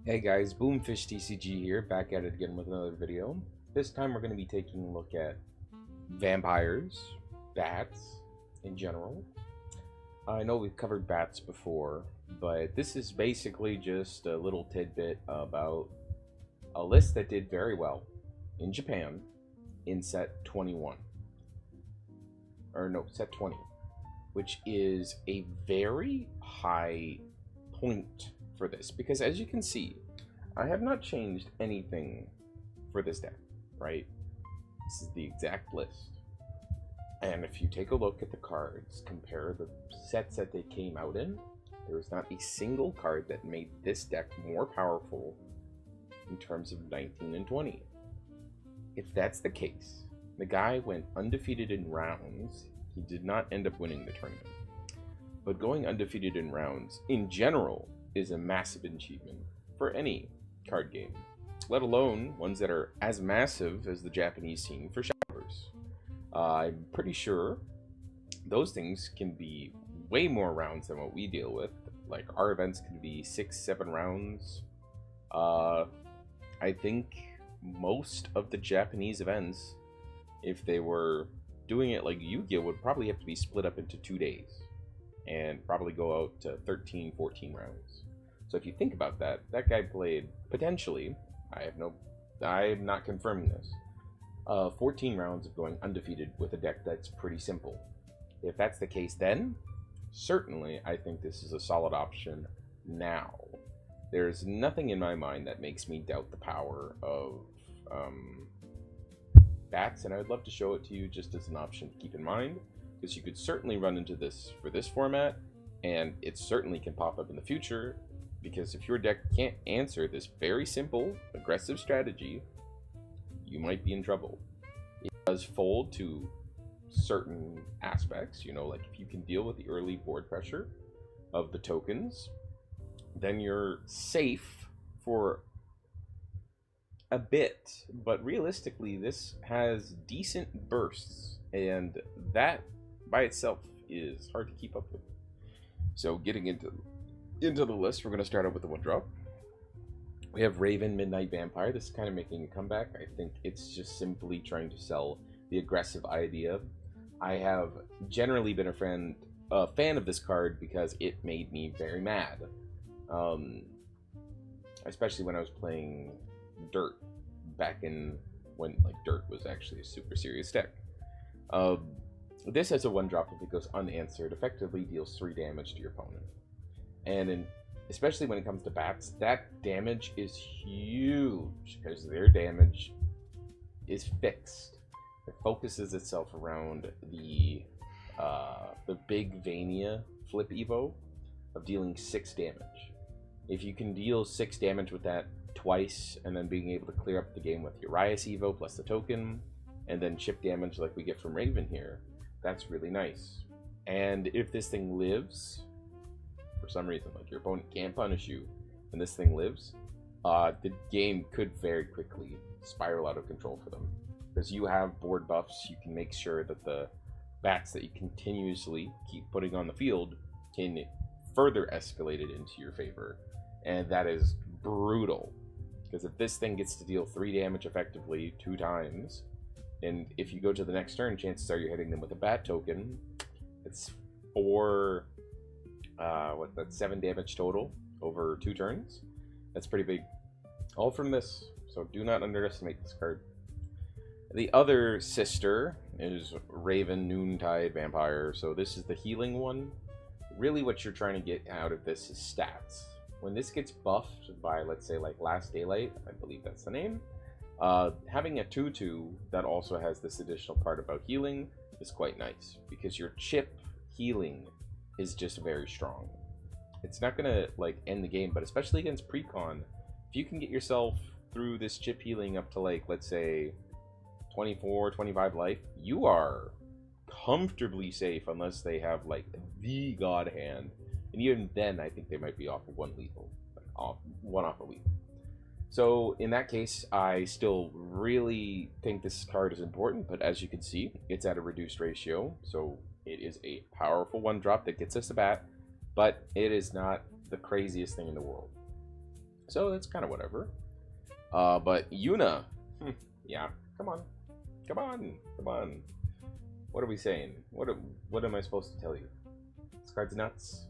Hey guys, Boomfish TCG here, back at it again with another video. This time we're going to be taking a look at vampires, bats in general. I know we've covered bats before, but this is basically just a little tidbit about a list that did very well in Japan in set 21. Or no, set 20, which is a very high point for this, because as you can see, I have not changed anything for this deck, right? This is the exact list. And if you take a look at the cards, compare the sets that they came out in, there is not a single card that made this deck more powerful in terms of 19 and 20. If that's the case, the guy went undefeated in rounds. He did not end up winning the tournament. But going undefeated in rounds, in general, is a massive achievement for any card game, let alone ones that are as massive as the Japanese scene for showers. I'm pretty sure those things can be way more rounds than what we deal with. Like, our events can be 6-7 rounds. I think most of the Japanese events, if they were doing it like Yu-Gi-Oh, would probably have to be split up into 2 days and probably go out to 13, 14 rounds. So if you think about that, that guy played, potentially, I'm not confirming this, 14 rounds of going undefeated with a deck that's pretty simple. If that's the case then, certainly I think this is a solid option now. There's nothing in my mind that makes me doubt the power of bats, and I would love to show it to you just as an option to keep in mind, because you could certainly run into this for this format, and it certainly can pop up in the future, because if your deck can't answer this very simple, aggressive strategy, you might be in trouble. It does fold to certain aspects, like if you can deal with the early board pressure of the tokens, then you're safe for a bit, but realistically this has decent bursts, and that by itself is hard to keep up with. So getting into the list, we're going to start out with the one drop. We have Raven Midnight Vampire. This is kind of making a comeback. I think it's just simply trying to sell the aggressive idea. I have generally been a fan of this card because it made me very mad, especially when I was playing Dirt back in when Dirt was actually a super serious deck. This has a one drop. If it goes unanswered, effectively deals 3 damage to your opponent. And especially when it comes to bats, that damage is huge because their damage is fixed. It focuses itself around the big Vania flip evo of dealing 6 damage. If you can deal 6 damage with that twice, and then being able to clear up the game with Urias evo plus the token, and then chip damage like we get from Raven here, that's really nice. And if this thing lives, for some reason, like your opponent can't punish you, and this thing lives, the game could very quickly spiral out of control for them. Because you have board buffs, you can make sure that the bats that you continuously keep putting on the field can further escalate it into your favor. And that is brutal. Because if this thing gets to deal 3 damage effectively 2 times, and if you go to the next turn, chances are you're hitting them with a bat token. It's 7 damage total over 2 turns. That's pretty big. All from this, so do not underestimate this card. The other sister is Raven Noontide Vampire. So this is the healing one. Really what you're trying to get out of this is stats. When this gets buffed by, let's say, like Last Daylight, I believe that's the name, having a 2/2 that also has this additional part about healing is quite nice, because your chip healing is just very strong. It's not gonna end the game, but especially against precon, if you can get yourself through this chip healing up to let's say 24, 25 life, you are comfortably safe, unless they have the god hand, and even then I think they might be off of 1 lethal, one off a lethal. So in that case, I still really think this card is important, but as you can see, it's at a reduced ratio, so it is a powerful one drop that gets us a bat, but it is not the craziest thing in the world. So it's kind of whatever. But Yuna, yeah, come on, come on, come on. What are we saying? What am I supposed to tell you? This card's nuts.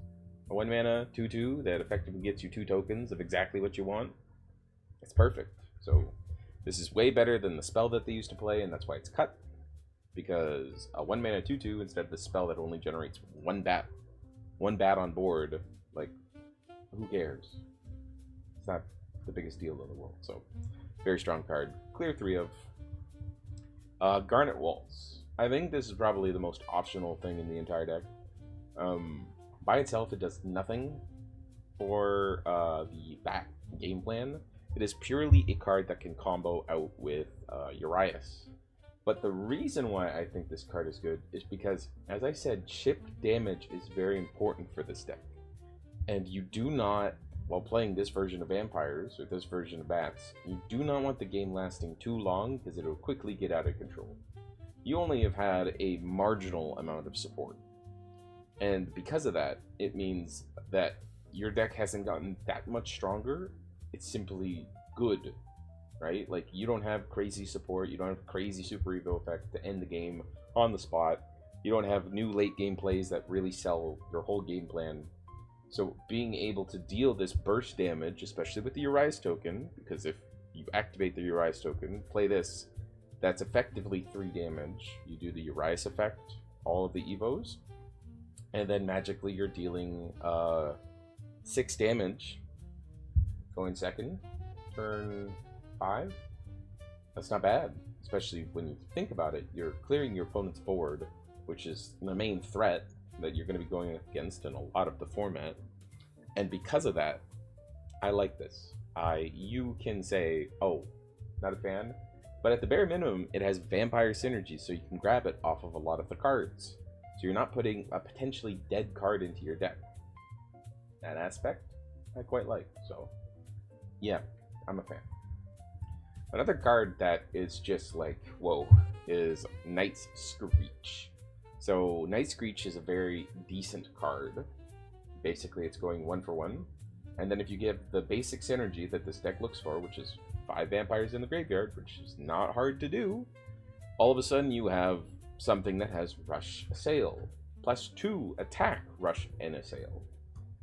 A 1 mana 2/2 that effectively gets you 2 tokens of exactly what you want. It's perfect. So this is way better than the spell that they used to play, and that's why it's cut. Because a 1 mana 2/2 instead of the spell that only generates one bat on board, like, who cares? It's not the biggest deal in the world. So very strong card. Clear 3 of. Garnet Waltz. I think this is probably the most optional thing in the entire deck. By itself, it does nothing for the bat game plan. It is purely a card that can combo out with Urias. But the reason why I think this card is good is because, as I said, chip damage is very important for this deck. And you do not, while playing this version of Vampires, or this version of Bats, you do not want the game lasting too long because it will quickly get out of control. You only have had a marginal amount of support. And because of that, it means that your deck hasn't gotten that much stronger. It's simply good, right? Like, you don't have crazy support, you don't have crazy Super Evo effect to end the game on the spot, you don't have new late game plays that really sell your whole game plan. So being able to deal this burst damage, especially with the Urias token, because if you activate the Urias token, play this, that's effectively 3 damage. You do the Urias effect, all of the Evos, and then magically you're dealing 6 damage going second, turn 5. That's not bad, especially when you think about it. You're clearing your opponent's board, which is the main threat that you're going to be going against in a lot of the format. And because of that, I like this. You can say, oh, not a fan, but at the bare minimum, it has vampire synergy, so you can grab it off of a lot of the cards. So you're not putting a potentially dead card into your deck. That aspect, I quite like. So, yeah, I'm a fan. Another card that is just like, whoa, is Night's Screech. So, Night's Screech is a very decent card. Basically, it's going 1 for 1. And then if you give the basic synergy that this deck looks for, which is 5 vampires in the graveyard, which is not hard to do, all of a sudden you have something that has Rush Assail, +2 attack, Rush, and Assail.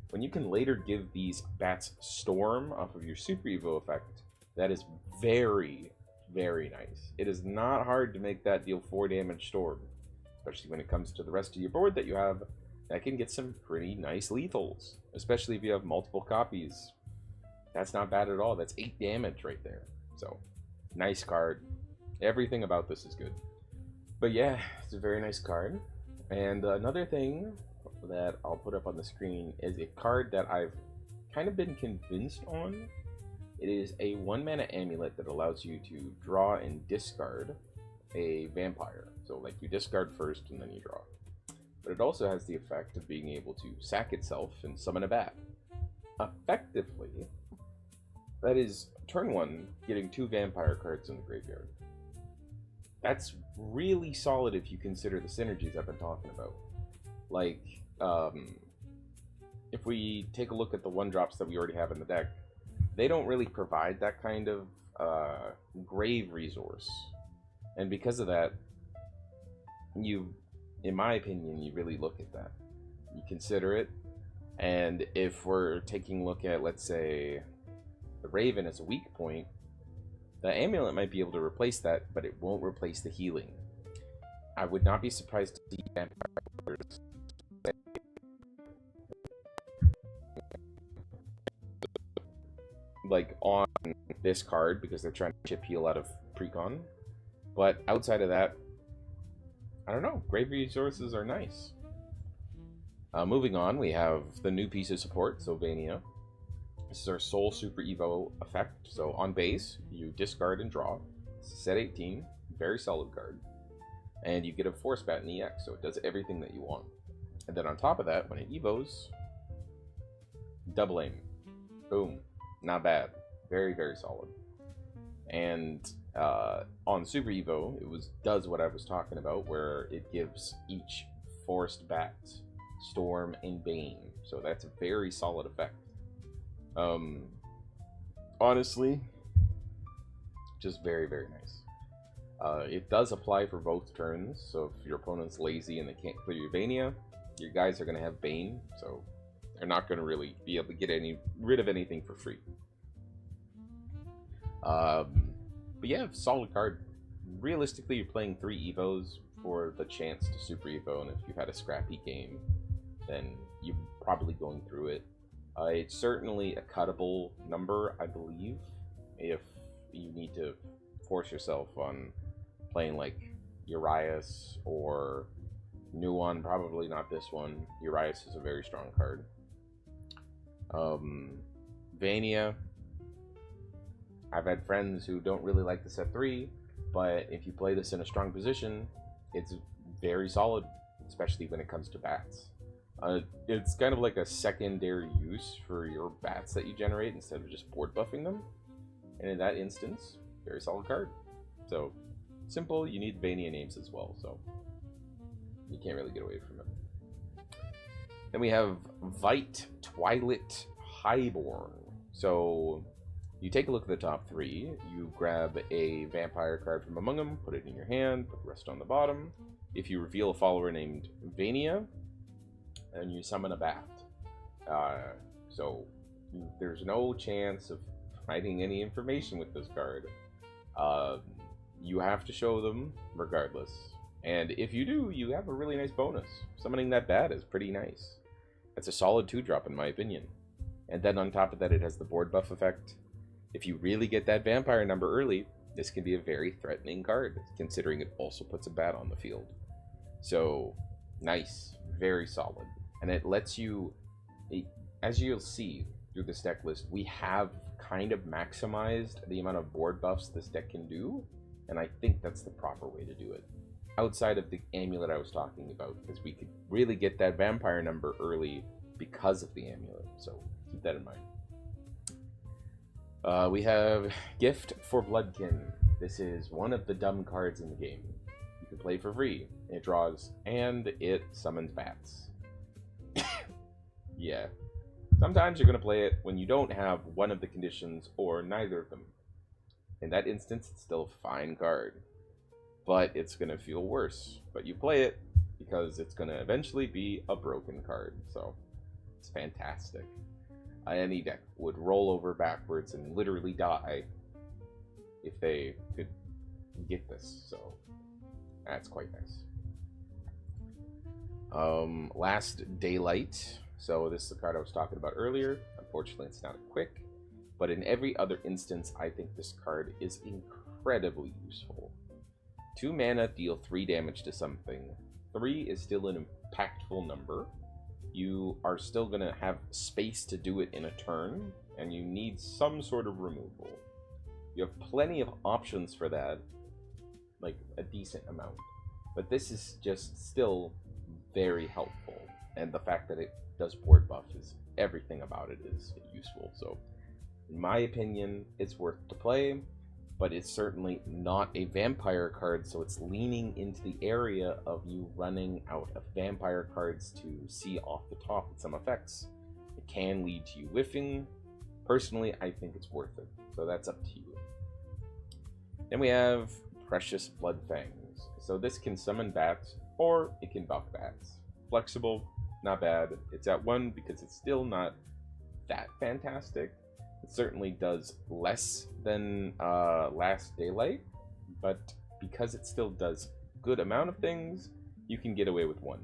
When you can later give these bats Storm off of your Super Evo effect, that is very, very nice. It is not hard to make that deal 4 damage Storm, especially when it comes to the rest of your board that you have. That can get some pretty nice lethals, especially if you have multiple copies. That's not bad at all. That's 8 damage right there. So, nice card. Everything about this is good. But yeah, it's a very nice card. And another thing that I'll put up on the screen is a card that I've kind of been convinced on. It is a 1 mana amulet that allows you to draw and discard a vampire. So like you discard first and then you draw. But it also has the effect of being able to sack itself and summon a bat. Effectively, that is turn 1 getting 2 vampire cards in the graveyard. That's really solid if you consider the synergies I've been talking about. Like, if we take a look at the 1-drops that we already have in the deck, they don't really provide that kind of grave resource. And because of that, in my opinion, you really look at that. You consider it, and if we're taking a look at, let's say, the Raven as a weak point, the amulet might be able to replace that, but it won't replace the healing. I would not be surprised to see vampires like on this card because they're trying to chip heal out of precon. But outside of that, I don't know. Grave resources are nice. Moving on, we have the new piece of support, Sylvania. This is our Soul Super Evo effect. So on base, you discard and draw. Set 18, very solid card. And you get a Force Bat in EX, so it does everything that you want. And then on top of that, when it Evos, double aim. Boom. Not bad. Very, very solid. And on Super Evo, it does what I was talking about, where it gives each Forced Bat Storm and Bane. So that's a very solid effect. honestly, just very, very nice. It does apply for both turns, so if your opponent's lazy and they can't clear your Vania, your guys are going to have Bane, so they're not going to really be able to get rid of anything for free. But yeah, solid card. Realistically, you're playing 3 Evos for the chance to Super Evo, and if you've had a scrappy game, then you're probably going through it. It's certainly a cuttable number, I believe, if you need to force yourself on playing like Urias or new one, probably not this one. Urias is a very strong card. Vania, I've had friends who don't really like the set 3, but if you play this in a strong position, it's very solid, especially when it comes to bats. It's kind of like a secondary use for your bats that you generate instead of just board buffing them. And in that instance, very solid card. So, simple, you need Vania names as well, so you can't really get away from it. Then we have Vite Twilight Highborn. So, you take a look at the top 3, you grab a vampire card from among them, put it in your hand, put the rest on the bottom. If you reveal a follower named Vania, and you summon a bat. So there's no chance of hiding any information with this card. You have to show them regardless. And if you do, you have a really nice bonus. Summoning that bat is pretty nice. It's a solid 2-drop in my opinion. And then on top of that, it has the board buff effect. If you really get that vampire number early, this can be a very threatening card, considering it also puts a bat on the field. So, nice. Very solid. And it lets you, as you'll see through this deck list, we have kind of maximized the amount of board buffs this deck can do, and I think that's the proper way to do it. Outside of the amulet I was talking about, because we could really get that vampire number early because of the amulet, so keep that in mind. We have Gift for Bloodkin. This is one of the dumb cards in the game. You can play for free. It draws, and it summons bats. Yeah. Sometimes you're going to play it when you don't have one of the conditions or neither of them. In that instance, it's still a fine card. But it's going to feel worse. But you play it because it's going to eventually be a broken card. So, it's fantastic. Any deck would roll over backwards and literally die if they could get this. So, that's quite nice. Last Daylight. So this is the card I was talking about earlier. Unfortunately, it's not a quick, but in every other instance, I think this card is incredibly useful. 2 mana, deal 3 damage to something. 3 is still an impactful number. You are still going to have space to do it in a turn, and you need some sort of removal. You have plenty of options for that, like a decent amount. But this is just still very helpful, and the fact that it does board buff is everything about it is useful. So in my opinion, it's worth to play, but it's certainly not a vampire card, so it's leaning into the area of you running out of vampire cards to see off the top with some effects. It can lead to you whiffing. Personally, I think it's worth it, so that's up to you. Then we have Precious Bloodfangs. So this can summon bats, or it can buff bats. Flexible, not bad. It's at 1 because it's still not that fantastic. It certainly does less than Last Daylight, but because it still does good amount of things, you can get away with 1.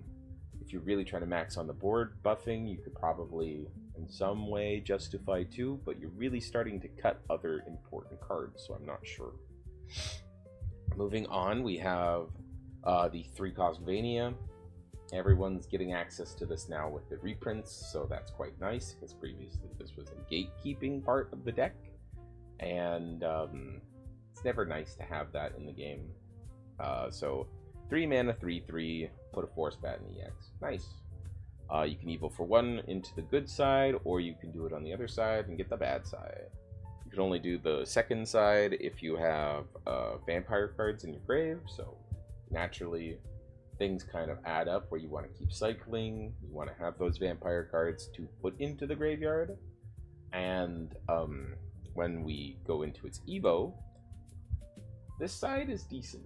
If you're really trying to max on the board buffing, you could probably in some way justify 2, but you're really starting to cut other important cards, so I'm not sure. Moving on, we have the 3-cost Vania. Everyone's getting access to this now with the reprints, so that's quite nice, because previously this was a gatekeeping part of the deck, and it's never nice to have that in the game. So 3 mana, 3/3, put a Force Bat in EX. Nice. You can Evo for 1 into the good side, or you can do it on the other side and get the bad side. You can only do the second side if you have vampire cards in your grave, so naturally things kind of add up where you want to keep cycling, you want to have those vampire cards to put into the graveyard, and when we go into its Evo, this side is decent.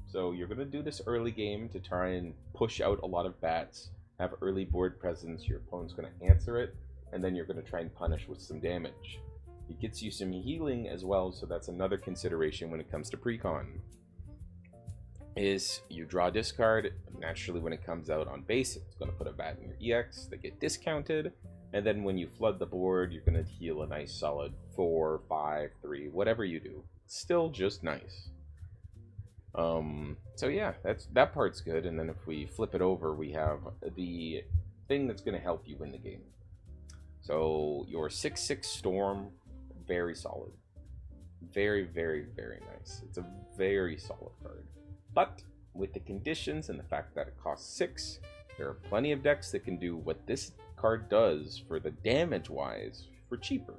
So you're going to do this early game to try and push out a lot of bats, have early board presence, your opponent's going to answer it, and then you're going to try and punish with some damage. It gets you some healing as well, so that's another consideration when it comes to precon. Is you draw a discard, naturally when it comes out on base, it's going to put a bat in your EX, they get discounted, and then when you flood the board, you're going to heal a nice solid 4, 5, 3, whatever you do. Still just nice. So yeah, that part's good, and then if we flip it over, we have the thing that's going to help you win the game. So your 6/6 Storm, very solid. Very, very, very nice. It's a very solid card. But with the conditions and the fact that it costs 6, there are plenty of decks that can do what this card does for the damage-wise for cheaper.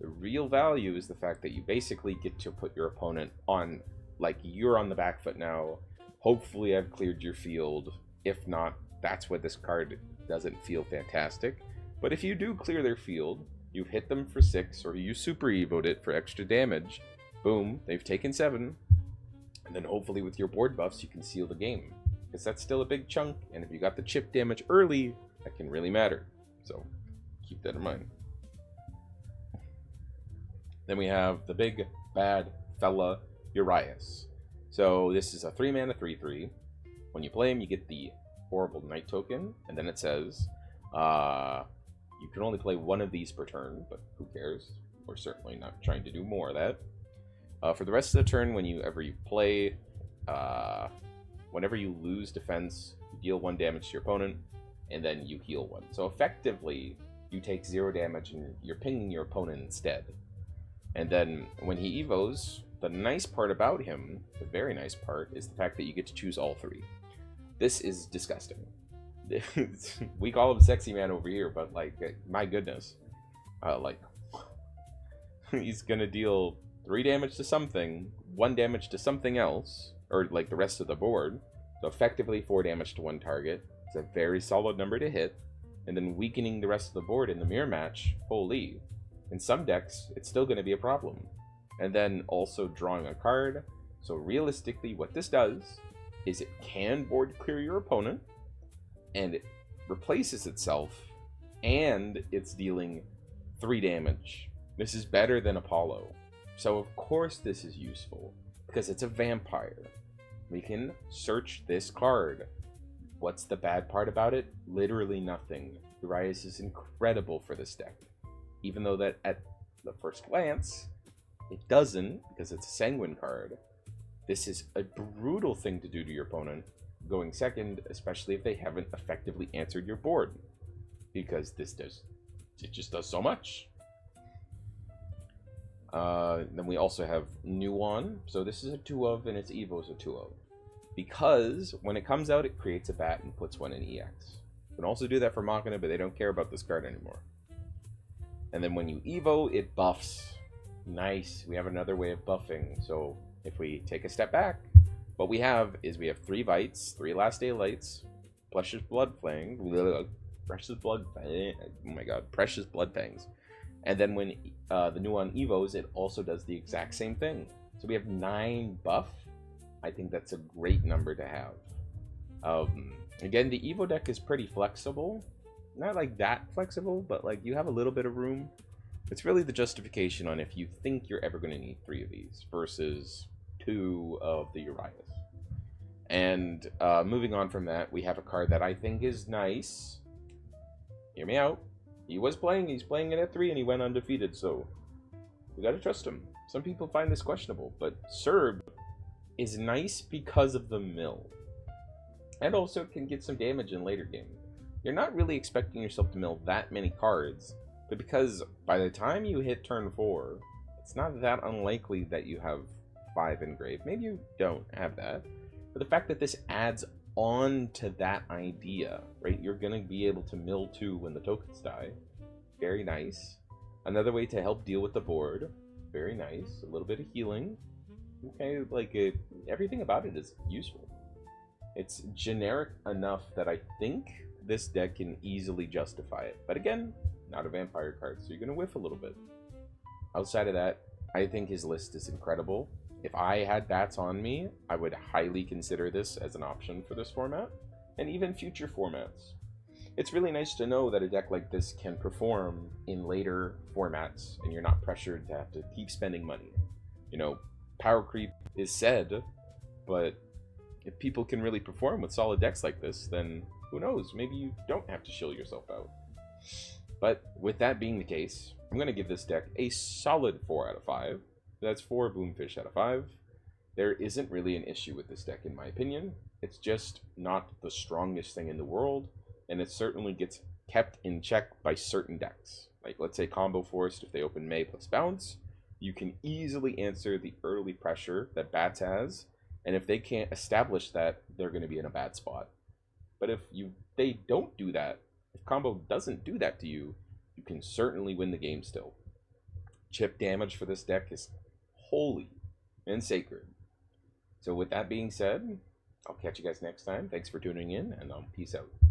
The real value is the fact that you basically get to put your opponent on, like, you're on the back foot now. Hopefully I've cleared your field. If not, that's what this card doesn't feel fantastic. But if you do clear their field, you've hit them for 6, or you super evoed it for extra damage, boom, they've taken 7, and then hopefully with your board buffs you can seal the game. Because that's still a big chunk, and if you got the chip damage early, that can really matter. So, keep that in mind. Then we have the big bad fella, Urias. So this is a 3-mana 3/3. When you play him, you get the horrible Knight token, and then it says, you can only play one of these per turn, but who cares? We're certainly not trying to do more of that. For the rest of the turn, whenever you play, whenever you lose defense, you deal 1 damage to your opponent, and then you heal 1. So effectively, you take 0 damage and you're pinging your opponent instead. And then when he evos, the nice part about him, the very nice part, is the fact that you get to choose all 3. This is disgusting. We call him Sexy Man over here, but like, my goodness. Like, he's gonna deal 3 damage to something, 1 damage to something else, or like the rest of the board. So effectively 4 damage to 1 target. It's a very solid number to hit. And then weakening the rest of the board in the mirror match, holy. In some decks, it's still going to be a problem. And then also drawing a card. So realistically, what this does is it can board clear your opponent, and it replaces itself, and it's dealing 3 damage. This is better than Apollo. So of course this is useful, because it's a vampire. We can search this card. What's the bad part about it? Literally nothing. Urias is incredible for this deck. Even though that at the first glance, it doesn't, because it's a Sanguine card. This is a brutal thing to do to your opponent, going second, especially if they haven't effectively answered your board. Because it just does so much. Then we also have Nuon. So this is a 2-of, and its Evo is a 2-of. Because when it comes out, it creates a bat and puts 1 in EX. You can also do that for Machina, but they don't care about this card anymore. And then when you Evo, it buffs. Nice. We have another way of buffing. So if we take a step back, what we have is we have 3 Bites, 3 Last Daylights, Precious Blood Fangs, Precious Blood, oh my god, Precious Blood Fangs. And then when the Nuon Evos, it also does the exact same thing. So we have 9 buff. I think that's a great number to have. Again, the Evo deck is pretty flexible. Not like that flexible, but like you have a little bit of room. It's really the justification on if you think you're ever going to need 3 of these versus 2 of the Urias. And moving on from that, we have a card that I think is nice. Hear me out. He's playing it at 3 and he went undefeated, so we gotta trust him. Some people find this questionable, but Serb is nice because of the mill. And also can get some damage in later game. You're not really expecting yourself to mill that many cards, but because by the time you hit turn 4, it's not that unlikely that you have 5 engraved. Maybe you don't have that. But the fact that this adds on to that idea, right? You're going to be able to mill 2 when the tokens die. Very nice. Another way to help deal with the board. Very nice. A little bit of healing. Okay, like everything about it is useful. It's generic enough that I think this deck can easily justify it. But again, not a vampire card, so you're going to whiff a little bit. Outside of that, I think his list is incredible. If I had bats on me, I would highly consider this as an option for this format, and even future formats. It's really nice to know that a deck like this can perform in later formats, and you're not pressured to have to keep spending money. You know, power creep is said, but if people can really perform with solid decks like this, then who knows, maybe you don't have to shill yourself out. But with that being the case, I'm going to give this deck a solid 4 out of 5. That's 4 Boomfish out of 5. There isn't really an issue with this deck in my opinion. It's just not the strongest thing in the world, and it certainly gets kept in check by certain decks. Like, let's say Combo Forest, if they open May plus Bounce, you can easily answer the early pressure that Bats has, and if they can't establish that, they're going to be in a bad spot. But if they don't do that, if Combo doesn't do that to you, you can certainly win the game still. Chip damage for this deck is holy and sacred. So with that being said, I'll catch you guys next time. Thanks for tuning in, and peace out.